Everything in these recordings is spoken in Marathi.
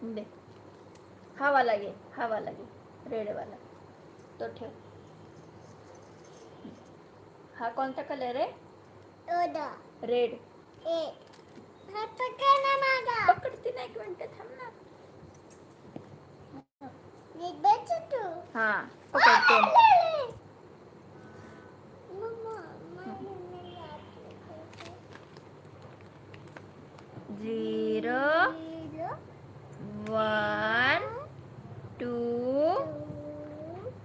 दे, हा वाला घे, हा वाला घे, रेड वाला तो ठेव. हा कोणता कलर आहे? रेड. पकडते ना, एक मिनिट थांब ना. हा पकडते. 0 1 2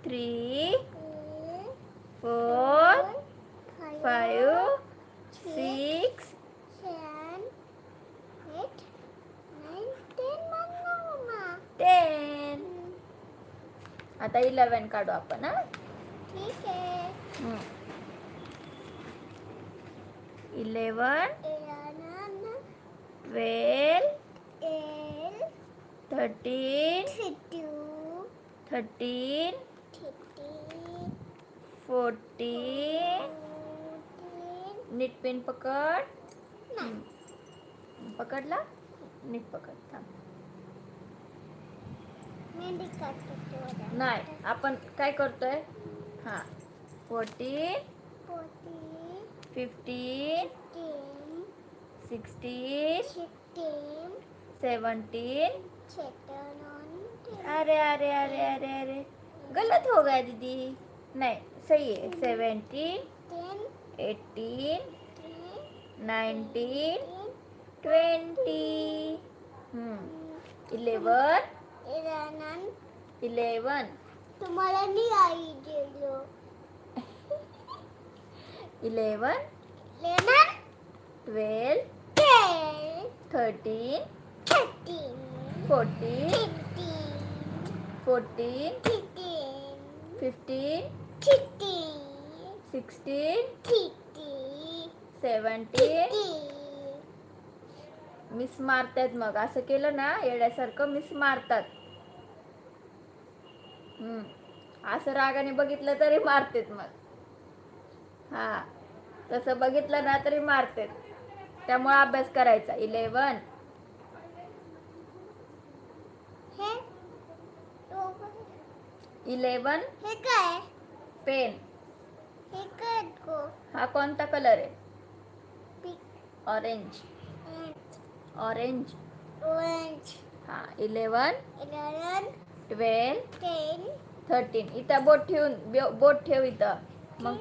3 4 5 6 10. आता 11 काढू आपण. हा ठीक आहे. 11 12 13 13 14. नीट पेन पकड. पकडला? नीट पकड. थांब. नाही, आपण काय करतोय? हा 14 15 16 17. अरे अरे अरे अरे अरे, गलत हो गया दीदी. नहीं सही है. 17 18 19 20. 11 तुम्हाला नाही आई गेलो. 11 12 13 14 15 16 17. मिस मारतात. मग असं केलं ना येड्यासारखं मिस मारतात. असं रागाने बघितलं तरी मारतात. मग हा तसं बघितलं ना तरी मारतात. त्यामुळे अभ्यास करायचा. 11 हे काय? पेन. हे काय गो? हा कोणता कलर आहे? ऑरेंज. ऑरेंज. हा 11 12 10. 13. इथं बोट ठेवून बोट ठेव इथं. मग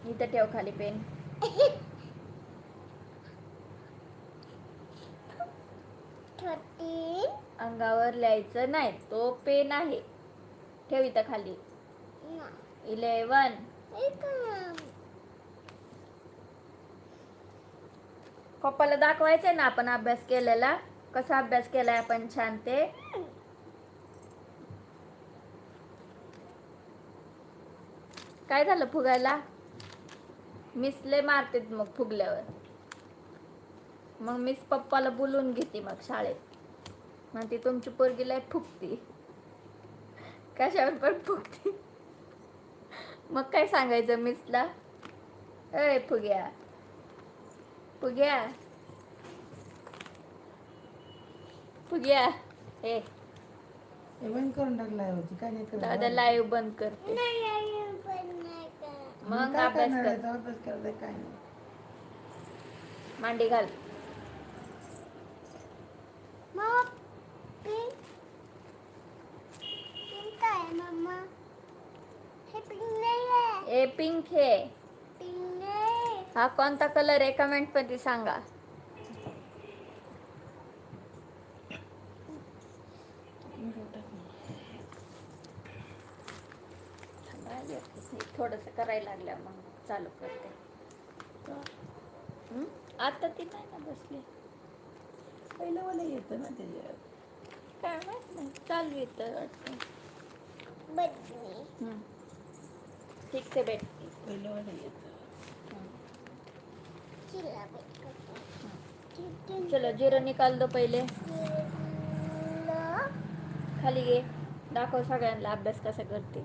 इथं ठेव खाली पेन. अंगावर लिहायचं नाही, तो पेन आहे. ठेव इथं खाली. 11 पप्पाला दाखवायचंय ना आपण अभ्यास केलेला. कसा अभ्यास केलाय आपण छान ते. काय झालं फुगायला? मिसले मारते मग फुगल्यावर. मग मिस पप्पाला बोलून घेते मग शाळेत. म्हणते तुमची पोरगी लय फुगती. कशावर पण फुगती. मग काय सांगायचं मिसला? ए फुग्या फुग्या फुग्या. ए बंद करून टाकलाय होती काय नाही करत. दादा लाईव्ह बंद करते. मग अभ्यास कर. अभ्यास करताय काय नाही. मांडी घाल. ए पिंक है. हा कोणता कलर आहे कमेंट मध्ये सांगा. थोडस करायला लागल्या मग चालू करते. आता ती नाही ना बसली. पहिलं मला येतं ना त्याच्यात. काय माहित नाही, चालू येतं वाटतं. ठीक से बैठ. पहिलं मला येतं. चलो 0 निकाल दो पहिले. खाली घे. दाखव सगळ्यांना अभ्यास कसा करते.